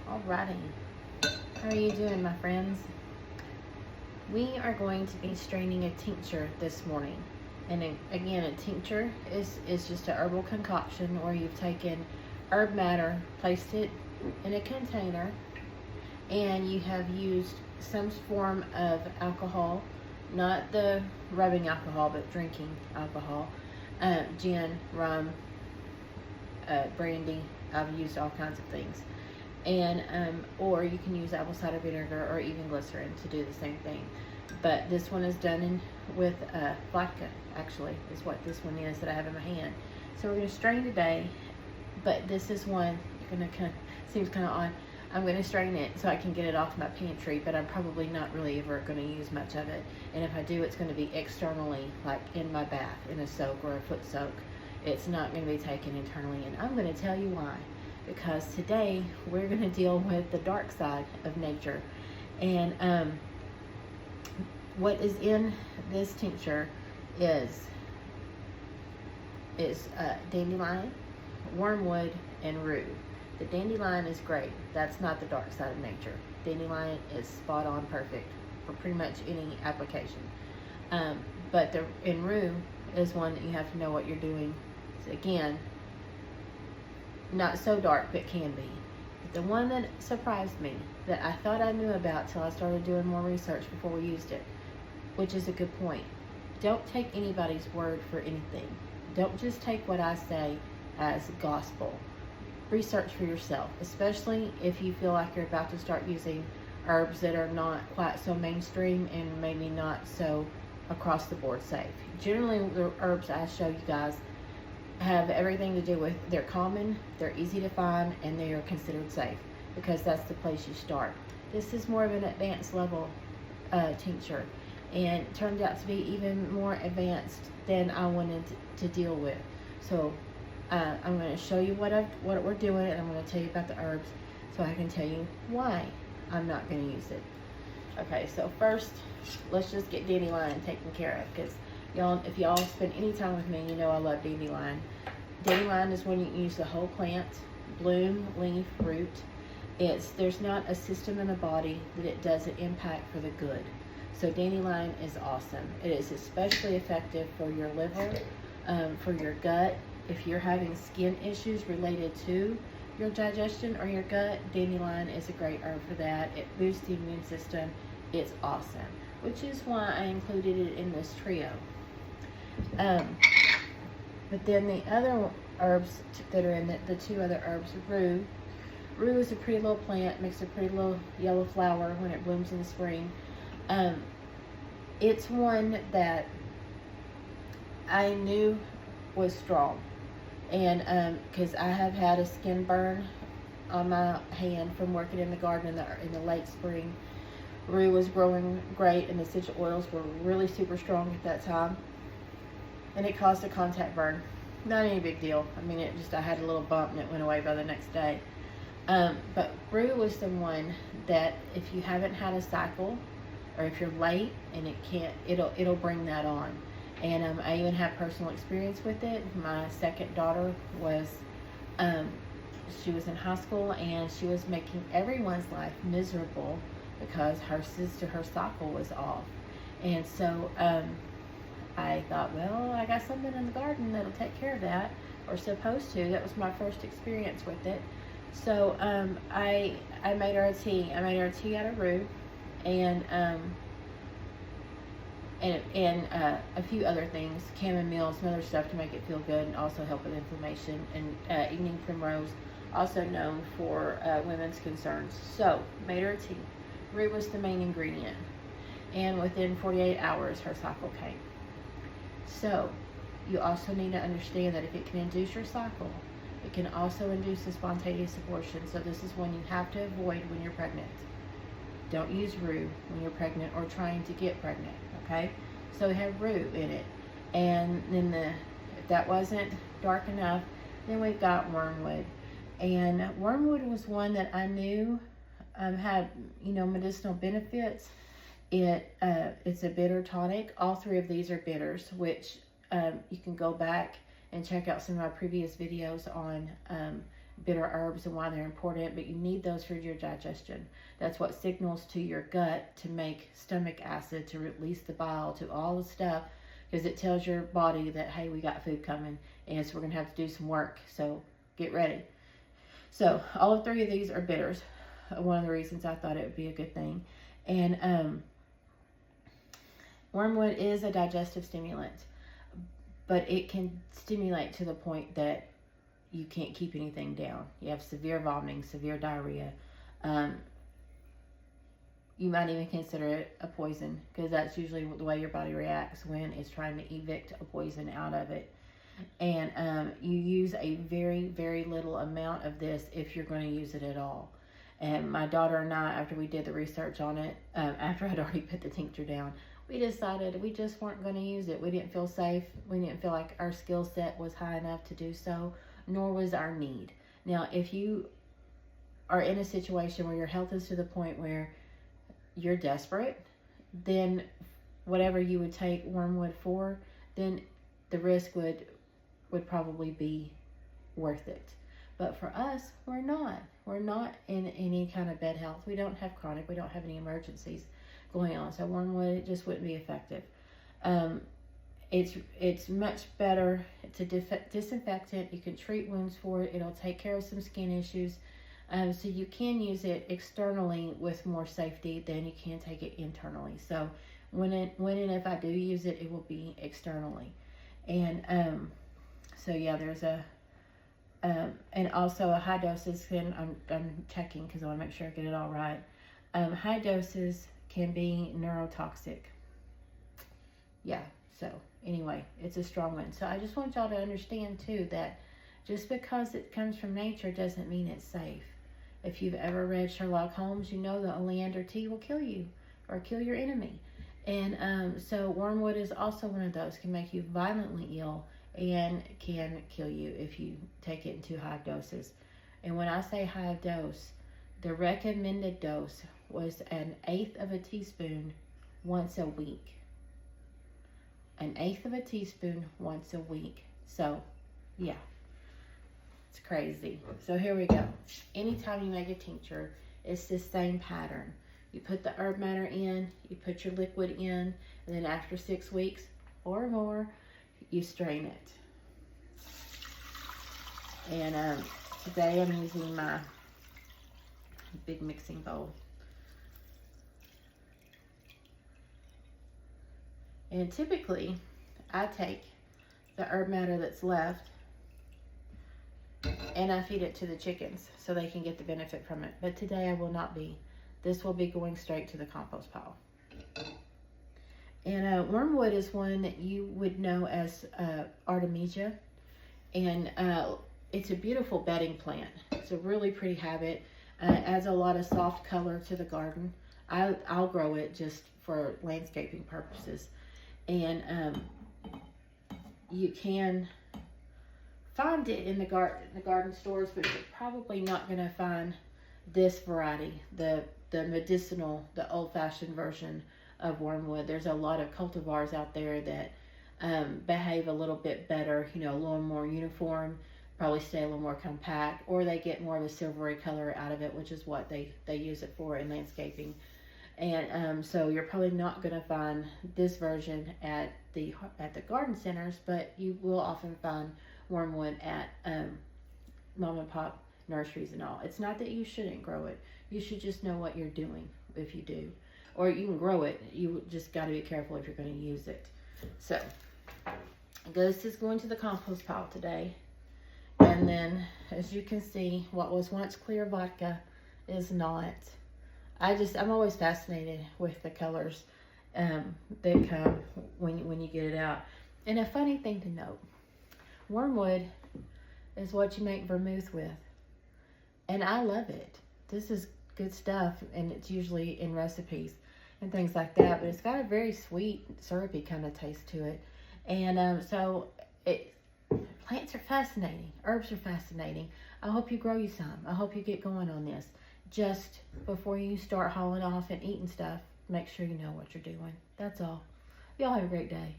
Alrighty, how are you doing, my friends? We are going to be straining a tincture this morning. And again, a tincture is just a herbal concoction where you've taken herb matter, placed it in a container, and you have used some form of alcohol, not the rubbing alcohol, but drinking alcohol, gin, rum, brandy. I've used all kinds of things. And or you can use apple cider vinegar or even glycerin to do the same thing. But this one is done with vodka, actually, is what this one is that I have in my hand. So we're going to strain today, but this is one, seems kind of odd. I'm going to strain it so I can get it off my pantry, but I'm probably not really ever going to use much of it. And if I do, it's going to be externally, like in my bath, in a soak or a foot soak. It's not going to be taken internally, and I'm going to tell you why. Because today we're going to deal with the dark side of nature. And what is in this tincture is dandelion, wormwood, and rue. The dandelion is great. That's not the dark side of nature. Dandelion is spot on perfect for pretty much any application. But in rue is one that you have to know what you're doing. So again, not so dark, but can be. But the one that surprised me, that I thought I knew about till I started doing more research before we used it, which is a good point. Don't take anybody's word for anything. Don't just take what I say as gospel. Research for yourself, especially if you feel like you're about to start using herbs that are not quite so mainstream and maybe not so across the board safe. Generally, the herbs I show you guys have everything to do with they're common, they're easy to find, and they are considered safe because that's the place you start. This is more of an advanced level tincture, and it turned out to be even more advanced than I wanted to deal with. So I'm going to show you what we're doing, and I'm going to tell you about the herbs so I can tell you why I'm not going to use it. Okay, so first let's just get dandelion taken care of, because y'all, if y'all spend any time with me, you know I love dandelion. Dandelion is when you use the whole plant, bloom, leaf, root. There's not a system in the body that it doesn't impact for the good. So dandelion is awesome. It is especially effective for your liver, for your gut. If you're having skin issues related to your digestion or your gut, dandelion is a great herb for that. It boosts the immune system. It's awesome, which is why I included it in this trio. But then the other herbs that are in the two other herbs, rue. Rue is a pretty little plant, makes a pretty little yellow flower when it blooms in the spring. It's one that I knew was strong, and because I have had a skin burn on my hand from working in the garden in the late spring. Rue was growing great, and the essential oils were really super strong at that time, and it caused a contact burn. Not any big deal. I mean, I had a little bump and it went away by the next day. But rue was the one that if you haven't had a cycle, or if you're late and it'll bring that on. And I even have personal experience with it. My second daughter was, she was in high school, and she was making everyone's life miserable because her cycle was off. And so I thought, well, I got something in the garden that'll take care of that, or supposed to. That was my first experience with it. So I made her a tea. I made her a tea out of rue, and a few other things, chamomile, some other stuff to make it feel good and also help with inflammation, and evening primrose, also known for women's concerns. So made her a tea. Rue was the main ingredient, and within 48 hours her cycle came. So you also need to understand that if it can induce your cycle, it can also induce a spontaneous abortion. So this is one you have to avoid when you're pregnant. Don't use rue when you're pregnant or trying to get pregnant, okay? So it had rue in it. And then if that wasn't dark enough, then we've got wormwood. And wormwood was one that I knew had, medicinal benefits. It's a bitter tonic. All three of these are bitters, which you can go back and check out some of my previous videos on bitter herbs and why they're important, but you need those for your digestion. That's what signals to your gut to make stomach acid, to release the bile, to all the stuff, because it tells your body that, hey, we got food coming, and so we're going to have to do some work, so get ready. So all 3 of these are bitters. One of the reasons I thought it would be a good thing. And wormwood is a digestive stimulant, but it can stimulate to the point that you can't keep anything down. You have severe vomiting, severe diarrhea. You might even consider it a poison, because that's usually the way your body reacts when it's trying to evict a poison out of it. And you use a very, very little amount of this if you're going to use it at all. And my daughter and I, after we did the research on it, after I'd already put the tincture down, we decided we just weren't going to use it. We didn't feel safe. We didn't feel like our skill set was high enough to do so, nor was our need. Now, if you are in a situation where your health is to the point where you're desperate, then whatever you would take wormwood for, then the risk would probably be worth it. But for us, we're not. We're not in any kind of bad health. We don't have chronic. We don't have any emergencies going on. So wormwood just wouldn't be effective. It's much better. It's a disinfectant. You can treat wounds for it. It'll take care of some skin issues. So you can use it externally with more safety than you can take it internally. So when and if I do use it, it will be externally. And so yeah, there's and also a high doses can, I'm checking because I want to make sure I get it all right. High doses can be neurotoxic. Yeah, so anyway, it's a strong one. So I just want y'all to understand too that just because it comes from nature doesn't mean it's safe. If you've ever read Sherlock Holmes, you know the oleander tea will kill you or kill your enemy. And so wormwood is also one of those, can make you violently ill and can kill you if you take it in too high doses. And when I say high dose, the recommended dose was 1/8 of a teaspoon once a week. 1/8 of a teaspoon once a week. So, yeah, it's crazy. So here we go. Anytime you make a tincture, it's the same pattern. You put the herb matter in, you put your liquid in, and then after 6 weeks or more, you strain it. And today I'm using my big mixing bowl. And typically, I take the herb matter that's left and I feed it to the chickens so they can get the benefit from it. But today I will not be. This will be going straight to the compost pile. And wormwood is one that you would know as Artemisia. And it's a beautiful bedding plant. It's a really pretty habit. Adds a lot of soft color to the garden. I'll grow it just for landscaping purposes. And you can find it in the garden stores, but you're probably not going to find this variety, the medicinal, the old-fashioned version of wormwood. There's a lot of cultivars out there that behave a little bit better, you know, a little more uniform, probably stay a little more compact, or they get more of a silvery color out of it, which is what they use it for in landscaping. And so you're probably not going to find this version at the garden centers, but you will often find wormwood at mom and pop nurseries and all. It's not that you shouldn't grow it. You should just know what you're doing if you do. Or you can grow it. You just got to be careful if you're going to use it. So, this is going to the compost pile today. And then, as you can see, what was once clear vodka is not. I'm always fascinated with the colors that come when you get it out. And a funny thing to note, wormwood is what you make vermouth with. And I love it. This is good stuff, and it's usually in recipes and things like that, but it's got a very sweet, syrupy kind of taste to it. And so plants are fascinating. Herbs are fascinating. I hope you grow you some. I hope you get going on this. Just before you start hauling off and eating stuff, make sure you know what you're doing. That's all. Y'all have a great day.